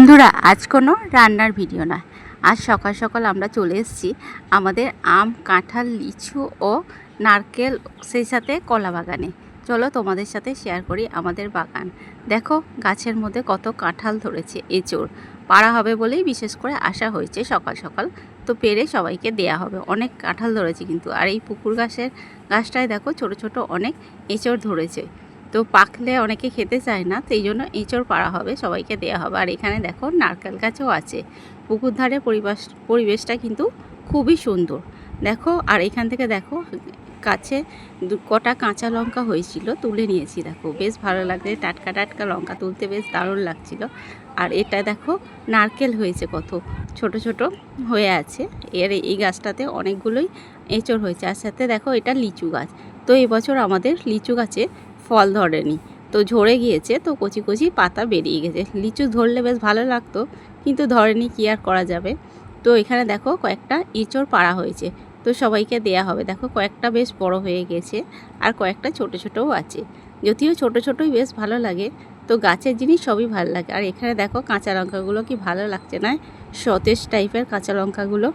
বন্ধুরা, আজ কোনো রান্নার ভিডিও না। আজ সকাল সকাল আমরা চলে এসেছি আমাদের আম, কাঁঠাল, লিচু ও নারকেল, সেই সাথে কলা বাগানে। চলো তোমাদের সাথে শেয়ার করি আমাদের বাগান। দেখো গাছের মধ্যে কত কাঁঠাল ধরেছে। এঁচোড় পাড়া হবে বলেই বিশেষ করে আসা হয়েছে সকাল সকাল, তো পেরে সবাইকে দেয়া হবে। অনেক কাঁঠাল ধরেছে কিন্তু, আর এই পুকুর গাছটায় দেখো ছোট ছোট অনেক এঁচোড় ধরেছে। তো পাকলে অনেকে খেতে চায় না, সেই জন্য এঁচোড় পাড়া হবে, সবাইকে দেওয়া হবে। আর এখানে দেখো নারকেল গাছও আছে। পুকুর ধারে পরিবেশটা কিন্তু খুবই সুন্দর দেখো। আর এখান থেকে দেখো কাছে কটা কাঁচা লঙ্কা হয়েছিল, তুলে নিয়েছি। দেখো বেশ ভালো লাগছে, টাটকা টাটকা লঙ্কা তুলতে বেশ দারুণ লাগছিল। আর এটা দেখো নারকেল হয়েছে, কত ছোট ছোট হয়ে আছে। এই গাছটাতে অনেকগুলোই এঁচোড় হয়েছে। আর সাথে দেখো এটা লিচু গাছ। তো এবছর আমাদের লিচু গাছে ফল ধরেনি, তো ঝরে গিয়েছে, তো কচি কচি পাতা বেরিয়ে গেছে। লিচু ধরলে বেশ ভালো লাগতো, কিন্তু ধরেনি, কি আর করা যাবে। তো এখানে দেখো কয়েকটা এঁচোড় পাড়া হয়েছে, তো সবাইকে দেয়া হবে। দেখো কয়েকটা বেশ বড় হয়ে গেছে, আর কয়েকটা ছোট ছোটও আছে। যদিও ছোট ছোটই বেশ ভালো লাগে, তো গাছের জিনিস সবই ভালো লাগে। আর এখানে দেখো কাঁচা লঙ্কাগুলো কি ভালো লাগছে না, সতেজ টাইপের কাঁচা লঙ্কাগুলো।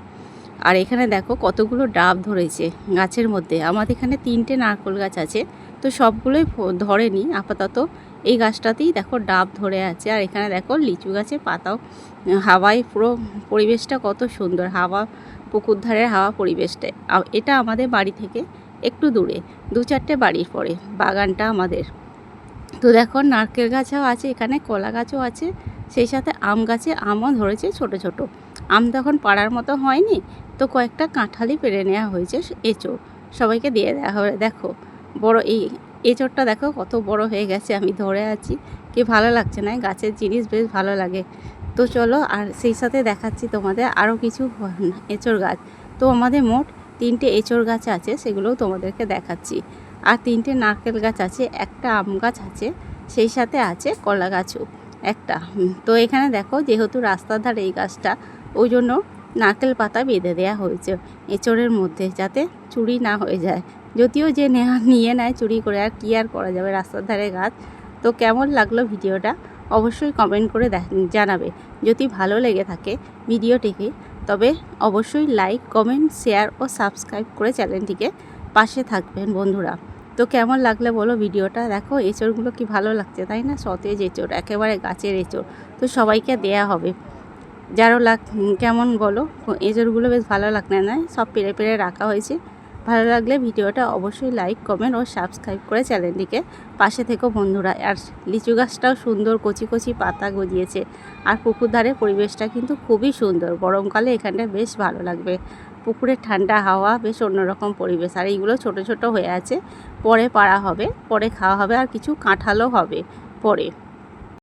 আর এখানে দেখো কতগুলো ডাব ধরেছে গাছের মধ্যে। আমাদের এখানে 3টে নারকেল গাছ আছে, তো সবগুলোই ধরেনি আপাতত। এই গাছটাতেই দেখো ডাব ধরে আছে। আর এখানে দেখো লিচু গাছের পাতাও হাওয়ায় পুরো পরিবেশটা কত সুন্দর। হাওয়া, পুকুর ধারের হাওয়া পরিবেশটা। এটা আমাদের বাড়ি থেকে একটু দূরে, 2-4টে বাড়ির পরে বাগানটা আমাদের। তো দেখো নারকেল গাছও আছে, এখানে কলা গাছও আছে, সেই সাথে আম গাছে আমও ধরেছে ছোট ছোট। আম তখন পাড়ার মতো হয়নি, তো কয়েকটা কাঁঠালই পেরে নেওয়া হয়েছে। এঁচোড় সবাইকে দিয়ে দেওয়া হবে। দেখো বড় এই এঁচোড়টা দেখো কত বড় হয়ে গেছে, আমি ধরে আছি, কি ভালো লাগছে না? গাছের জিনিস বেশ ভালো লাগে। তো চলো, আর সেই সাথে দেখাচ্ছি তোমাদের আরও কিছু এঁচোড় গাছ। তো আমাদের মোট 3টে এঁচোড় গাছ আছে, সেগুলোও তোমাদেরকে দেখাচ্ছি। আর 3টে নারকেল গাছ আছে, একটা আম গাছ আছে, সেই সাথে আছে কলা গাছও একটা। তো এখানে দেখো যেহেতু রাস্তার ধারে এই গাছটা, ওই জন্য নারকেল পাতা বেঁধে দেওয়া হয়েছে এঁচোড়ের মধ্যে, যাতে চুরি না হয়ে যায়। যদিও যে নিয়ে নেয় চুরি করে, আর কি আর করা যাবে, রাস্তার ধারে গাছ। তো কেমন লাগলো ভিডিওটা অবশ্যই কমেন্ট করে জানাবে। যদি ভালো লেগে থাকে ভিডিওটিকে, তবে অবশ্যই লাইক, কমেন্ট, শেয়ার ও সাবস্ক্রাইব করে চ্যানেলটিকে পাশে থাকবেন বন্ধুরা। তো কেমন লাগলে বলো ভিডিওটা। দেখো এঁচোড়গুলো কি ভালো লাগছে, তাই না? সতেজ এঁচোড়, একেবারে গাছের এঁচোড়, তো সবাইকে দেয়া হবে। যারও কেমন বলো, এঁচোড়গুলো বেশ ভালো লাগছে না? সব পেরে পেরে রাখা হয়েছে। ভালো লাগলে ভিডিওটা অবশ্যই লাইক, কমেন্ট ও সাবস্ক্রাইব করে চ্যানেলটিকে পাশে থেকো বন্ধুরা। আর লিচু গাছটাও সুন্দর, কচি কচি পাতা গজিয়েছে। আর পুকুর ধারে পরিবেশটা কিন্তু খুবই সুন্দর, গরমকালে এখানটা বেশ ভালো লাগবে। পুকুরের ঠান্ডা হাওয়া, বেশ অন্যরকম পরিবেশ। আর এইগুলো ছোট ছোট হয়ে আছে, পরে পাড়া হবে, পরে খাওয়া হবে, আর কিছু কাঁঠালও হবে পরে।